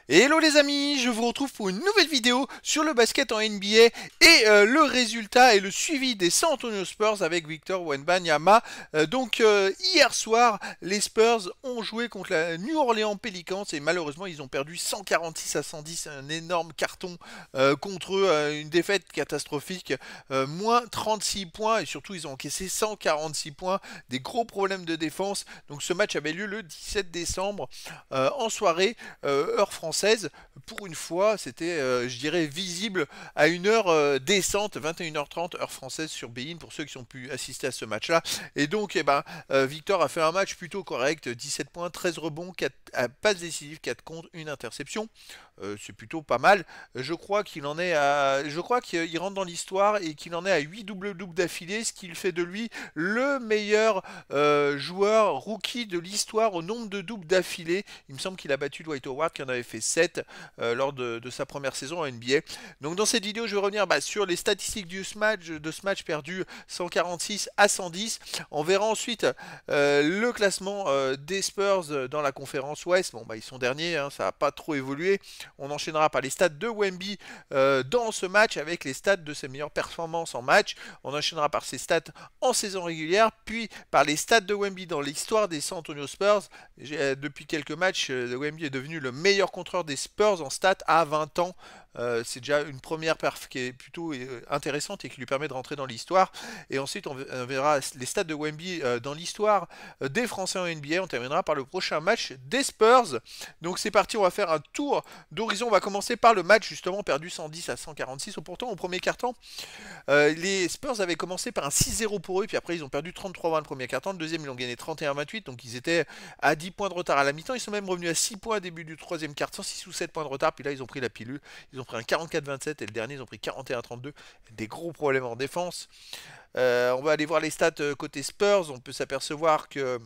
Hello les amis, je vous retrouve pour une nouvelle vidéo sur le basket en NBA et le résultat et le suivi des San Antonio Spurs avec Victor Wembanyama. Hier soir, les Spurs ont joué contre la New Orleans Pelicans et malheureusement ils ont perdu 146 à 110, un énorme carton contre eux, une défaite catastrophique, moins 36 points et surtout ils ont encaissé 146 points, des gros problèmes de défense. Donc ce match avait lieu le 17 décembre en soirée, heure française. Pour une fois, c'était, je dirais, visible à une heure décente, 21h30, heure française sur Bein, pour ceux qui ont pu assister à ce match-là. Et donc, Victor a fait un match plutôt correct, 17 points, 13 rebonds, 4 passes décisives, 4 contre, une interception. C'est plutôt pas mal. Je crois qu'il rentre dans l'histoire et qu'il en est à 8 double-double d'affilée, ce qui fait de lui le meilleur joueur rookie de l'histoire au nombre de doubles d'affilée. Il me semble qu'il a battu Dwight Howard qui en avait fait 7 lors de sa première saison en NBA. Donc dans cette vidéo, je vais revenir sur les statistiques de ce match perdu 146 à 110. On verra ensuite le classement des Spurs dans la conférence Ouest. Bon, ils sont derniers, hein, ça n'a pas trop évolué. On enchaînera par les stats de Wemby dans ce match avec les stats de ses meilleures performances en match. On enchaînera par ses stats en saison régulière, puis par les stats de Wemby dans l'histoire des San Antonio Spurs. Depuis quelques matchs, Wemby est devenu le meilleur contreur des Spurs en stats à 20 ans. C'est déjà une première perf qui est plutôt intéressante et qui lui permet de rentrer dans l'histoire. Et ensuite, on verra les stats de Wemby dans l'histoire des Français en NBA. On terminera par le prochain match des Spurs. Donc c'est parti, on va faire un tour d'horizon. On va commencer par le match justement perdu 110 à 146. Pourtant, au premier quart-temps, les Spurs avaient commencé par un 6-0 pour eux, puis après ils ont perdu 33-20 le premier quart-temps, le deuxième ils ont gagné 31-28, donc ils étaient à 10 points de retard à la mi-temps, ils sont même revenus à 6 points au début du troisième quart-temps, 6 ou 7 points de retard, puis là ils ont pris la pilule, ils ont pris un 44-27 et le dernier ils ont pris 41-32, des gros problèmes en défense. On va aller voir les stats côté Spurs, on peut s'apercevoir que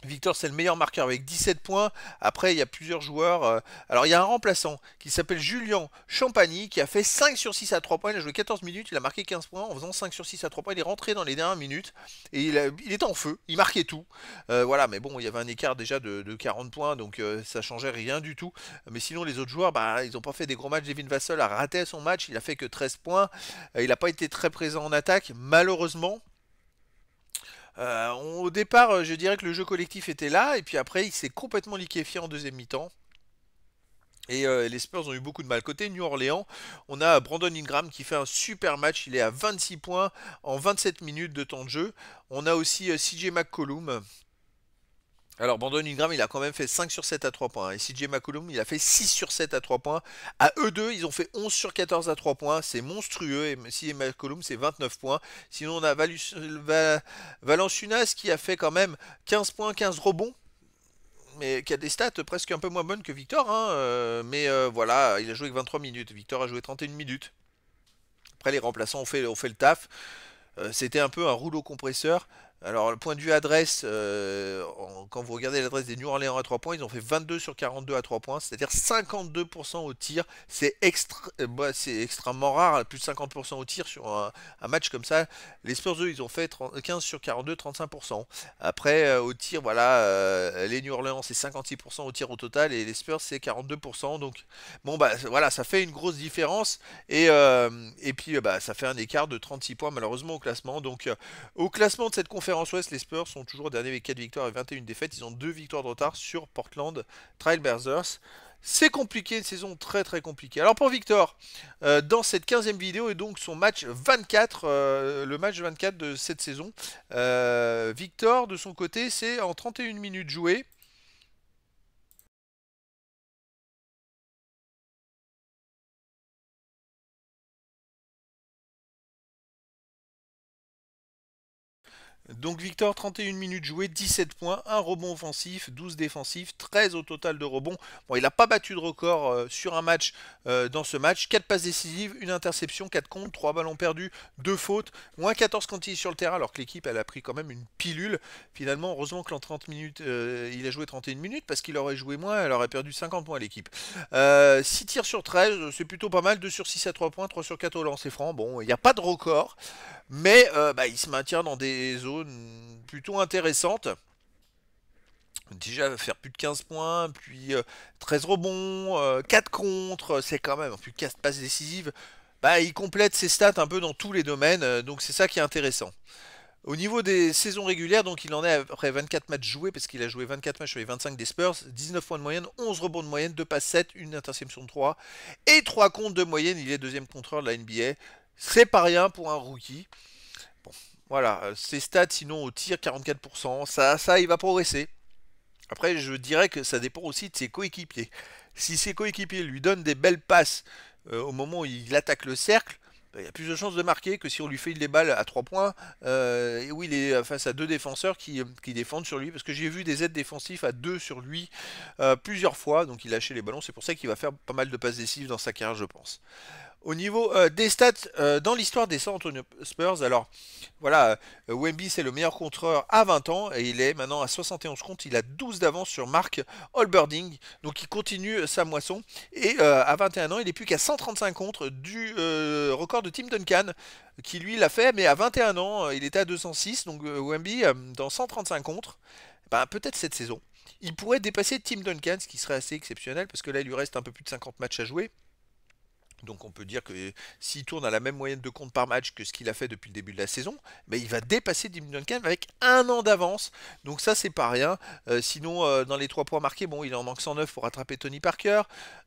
Victor, c'est le meilleur marqueur avec 17 points. Après, il y a plusieurs joueurs. Alors, il y a un remplaçant qui s'appelle Julian Champagny qui a fait 5 sur 6 à 3 points. Il a joué 14 minutes. Il a marqué 15 points en faisant 5 sur 6 à 3 points. Il est rentré dans les dernières minutes et il était en feu. Il marquait tout. Voilà, mais bon, il y avait un écart déjà de 40 points donc ça changeait rien du tout. Mais sinon, les autres joueurs, ils n'ont pas fait des gros matchs. Devin Vassell a raté son match. Il a fait que 13 points. Il n'a pas été très présent en attaque, malheureusement. Au départ, je dirais que le jeu collectif était là, et puis après, il s'est complètement liquéfié en deuxième mi-temps. Et les Spurs ont eu beaucoup de mal. Côté New Orleans, on a Brandon Ingram qui fait un super match. Il est à 26 points en 27 minutes de temps de jeu. On a aussi CJ McCollum. Alors, Brandon Ingram, il a quand même fait 5 sur 7 à 3 points. Et CJ McCollum, il a fait 6 sur 7 à 3 points. À eux deux, ils ont fait 11 sur 14 à 3 points. C'est monstrueux. Et CJ McCollum, c'est 29 points. Sinon, on a Valanciunas qui a fait quand même 15 points, 15 rebonds. Mais qui a des stats presque un peu moins bonnes que Victor. Hein, voilà, il a joué que 23 minutes. Victor a joué 31 minutes. Après, les remplaçants ont fait le taf. C'était un peu un rouleau compresseur. Alors, le point de vue adresse, quand vous regardez l'adresse des New Orleans à 3 points, ils ont fait 22 sur 42 à 3 points, c'est-à-dire 52% au tir. C'est extrêmement rare, plus de 50% au tir sur un match comme ça. Les Spurs, eux, ils ont fait 15 sur 42, 35%. Après, au tir, voilà, les New Orleans, c'est 56% au tir au total, et les Spurs, c'est 42%. Donc, bon, voilà, ça fait une grosse différence. Et puis, ça fait un écart de 36 points, malheureusement, au classement. Donc, au classement de cette conférence Ouest, les Spurs sont toujours derniers avec 4 victoires et 21 défaites. Ils ont 2 victoires de retard sur Portland Trail Blazers. C'est compliqué, une saison très très compliquée. Alors pour Victor, dans cette 15e vidéo et donc son match 24, le match 24 de cette saison, Victor de son côté c'est en 31 minutes jouées. Donc Victor, 31 minutes jouées, 17 points, 1 rebond offensif, 12 défensifs, 13 au total de rebonds. Bon, il n'a pas battu de record sur un match dans ce match. 4 passes décisives, 1 interception, 4 contre, 3 ballons perdus, 2 fautes, moins 14 quand il est sur le terrain, alors que l'équipe elle a pris quand même une pilule. Finalement, heureusement qu'en 30 minutes, il a joué 31 minutes, parce qu'il aurait joué moins, elle aurait perdu 50 points à l'équipe. 6 tirs sur 13, c'est plutôt pas mal, 2 sur 6 à 3 points, 3 sur 4 au lancer franc. Bon, il n'y a pas de record. Mais il se maintient dans des zones plutôt intéressantes. Déjà faire plus de 15 points, puis 13 rebonds, 4 contre, c'est quand même, plus 4 passes décisives. Bah, il complète ses stats un peu dans tous les domaines, donc c'est ça qui est intéressant. Au niveau des saisons régulières, donc il en est après 24 matchs joués, parce qu'il a joué 24 matchs sur les 25 des Spurs, 19 points de moyenne, 11 rebonds de moyenne, 2 passes 7, une interception de 3, et 3 comptes de moyenne, il est deuxième contreur de la NBA. C'est pas rien pour un rookie. Bon, voilà, ses stats sinon au tir, 44%, ça il va progresser. Après, je dirais que ça dépend aussi de ses coéquipiers. Si ses coéquipiers lui donnent des belles passes au moment où il attaque le cercle, bah, il y a plus de chances de marquer que si on lui fait les balles à 3 points et où il est face à deux défenseurs qui défendent sur lui. Parce que j'ai vu des aides défensifs à 2 sur lui plusieurs fois, donc il lâchait les ballons. C'est pour ça qu'il va faire pas mal de passes décisives dans sa carrière, je pense. Au niveau des stats dans l'histoire des San Antonio Spurs, alors voilà, Wemby c'est le meilleur contreur à 20 ans et il est maintenant à 71 comptes, il a 12 d'avance sur Mark Olberding, donc il continue sa moisson et à 21 ans il est plus qu'à 135 contre du record de Tim Duncan qui lui l'a fait, mais à 21 ans il était à 206, donc Wemby dans 135 contre, bah, peut-être cette saison. Il pourrait dépasser Tim Duncan, ce qui serait assez exceptionnel parce que là il lui reste un peu plus de 50 matchs à jouer. Donc on peut dire que s'il tourne à la même moyenne de comptes par match que ce qu'il a fait depuis le début de la saison, ben il va dépasser Tim Duncan avec un an d'avance. Donc ça c'est pas rien. Sinon dans les 3 points marqués, bon il en manque 109 pour rattraper Tony Parker.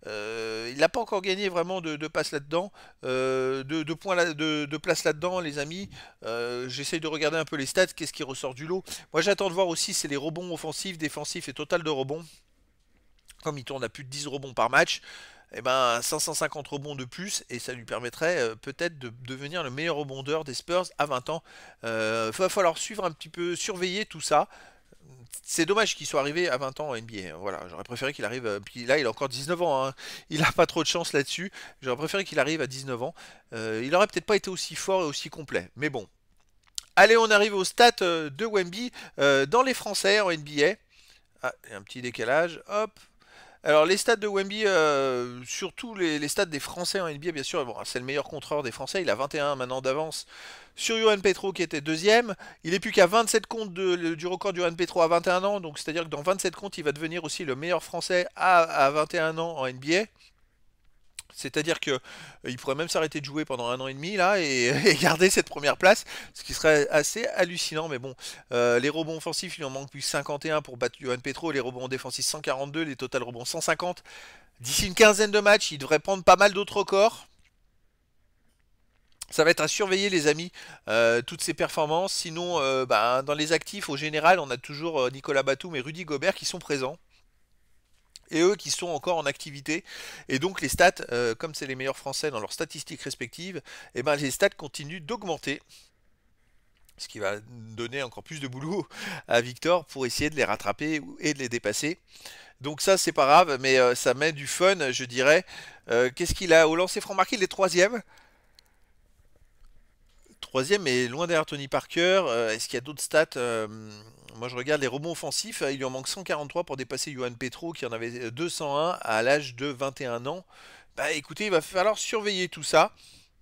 Il n'a pas encore gagné vraiment de passes là-dedans, de points de place là-dedans les amis. J'essaye de regarder un peu les stats, qu'est-ce qui ressort du lot. Moi j'attends de voir aussi c'est les rebonds offensifs, défensifs et total de rebonds. Comme il tourne à plus de 10 rebonds par match, eh ben 550 rebonds de plus et ça lui permettrait peut-être de devenir le meilleur rebondeur des Spurs à 20 ans. Va falloir suivre un petit peu, surveiller tout ça. C'est dommage qu'il soit arrivé à 20 ans en NBA. Voilà, j'aurais préféré qu'il arrive. Puis là, il a encore 19 ans. Hein. Il n'a pas trop de chance là-dessus. J'aurais préféré qu'il arrive à 19 ans. Il aurait peut-être pas été aussi fort et aussi complet. Mais bon. Allez, on arrive aux stats de Wemby dans les Français en NBA. Ah, il y a un petit décalage. Hop. Alors les stats de Wemby, surtout les stats des Français en NBA, bien sûr, bon, c'est le meilleur contreur des Français, il a 21 maintenant d'avance sur Yohan Petro qui était deuxième. Il est plus qu'à 27 comptes du record de Yohan Petro à 21 ans, donc c'est-à-dire que dans 27 comptes, il va devenir aussi le meilleur Français à 21 ans en NBA. C'est-à-dire que il pourrait même s'arrêter de jouer pendant un an et demi là et garder cette première place, ce qui serait assez hallucinant. Mais bon, les rebonds offensifs, il en manque plus 51 pour battre Yohan Petro, les rebonds défensifs 142, les total rebonds 150. D'ici une quinzaine de matchs, il devrait prendre pas mal d'autres records. Ça va être à surveiller les amis, toutes ces performances. Sinon, bah, dans les actifs, au général, on a toujours Nicolas Batum et Rudy Gobert qui sont présents et eux qui sont encore en activité. Et donc les stats, comme c'est les meilleurs Français dans leurs statistiques respectives, et ben les stats continuent d'augmenter. Ce qui va donner encore plus de boulot à Victor pour essayer de les rattraper et de les dépasser. Donc ça c'est pas grave, mais ça met du fun, je dirais. Qu'est-ce qu'il a au lancer franc marqué? Il est troisième. Troisième est loin derrière Tony Parker. Est-ce qu'il y a d'autres stats? Moi je regarde les rebonds offensifs. Il lui en manque 143 pour dépasser Yohan Petro qui en avait 201 à l'âge de 21 ans. Bah écoutez, il va falloir surveiller tout ça.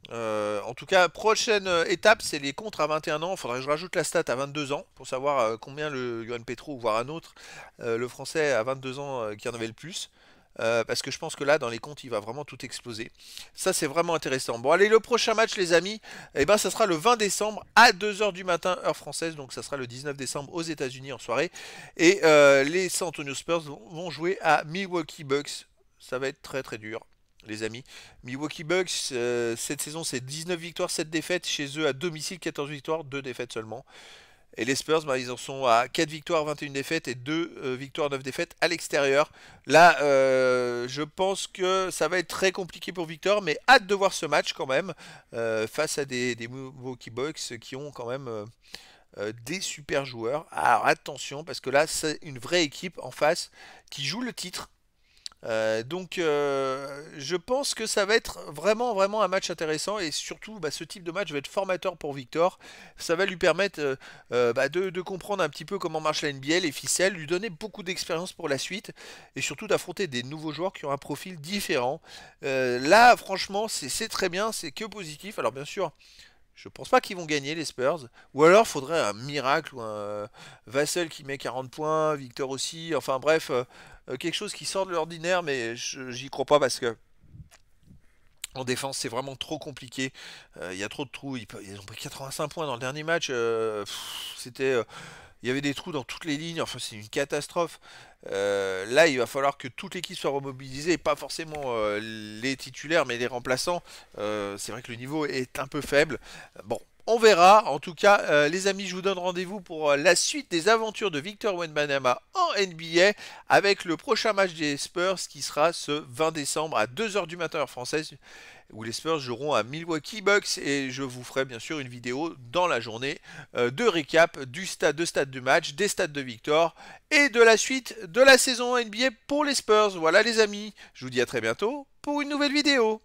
En tout cas, prochaine étape, c'est les contres à 21 ans. Il faudrait que je rajoute la stat à 22 ans pour savoir combien le Yohan Petro, voire un autre, le français à 22 ans qui en avait le plus. Parce que je pense que là, dans les comptes, il va vraiment tout exploser. Ça, c'est vraiment intéressant. Bon, allez, le prochain match, les amis, eh ben, ça sera le 20 décembre à 2 heures du matin, heure française. Donc, ça sera le 19 décembre aux États-Unis en soirée. Et les San Antonio Spurs vont jouer à Milwaukee Bucks. Ça va être très très dur, les amis. Milwaukee Bucks, cette saison, c'est 19 victoires, 7 défaites. Chez eux, à domicile, 14 victoires, 2 défaites seulement. Et les Spurs, bah, ils en sont à 4 victoires, 21 défaites et 2 victoires, 9 défaites à l'extérieur. Là, je pense que ça va être très compliqué pour Victor, mais hâte de voir ce match quand même, face à des Milwaukee Bucks qui ont quand même des super joueurs. Alors attention, parce que là, c'est une vraie équipe en face qui joue le titre. Donc je pense que ça va être vraiment vraiment un match intéressant et surtout bah, ce type de match va être formateur pour Victor. Ça va lui permettre bah, de comprendre un petit peu comment marche la NBA, les ficelles, lui donner beaucoup d'expérience pour la suite et surtout d'affronter des nouveaux joueurs qui ont un profil différent. Là franchement c'est très bien, c'est que positif. Alors bien sûr Je pense pas qu'ils vont gagner les Spurs. Ou alors faudrait un miracle ou un Vassell qui met 40 points, Victor aussi. Enfin bref, quelque chose qui sort de l'ordinaire, mais j'y crois pas parce que en défense c'est vraiment trop compliqué. Il y a trop de trous. Ils ont pris 85 points dans le dernier match. C'était il y avait des trous dans toutes les lignes, enfin c'est une catastrophe. Là, il va falloir que toute l'équipe soit remobilisée, pas forcément les titulaires, mais les remplaçants. C'est vrai que le niveau est un peu faible. Bon, on verra. En tout cas, les amis, je vous donne rendez-vous pour la suite des aventures de Victor Wembanyama en NBA avec le prochain match des Spurs qui sera ce 20 décembre à 2 h du matin heure française où les Spurs joueront à Milwaukee Bucks et je vous ferai bien sûr une vidéo dans la journée de récap de stade du match, des stades de Victor et de la suite de la saison NBA pour les Spurs. Voilà les amis, je vous dis à très bientôt pour une nouvelle vidéo.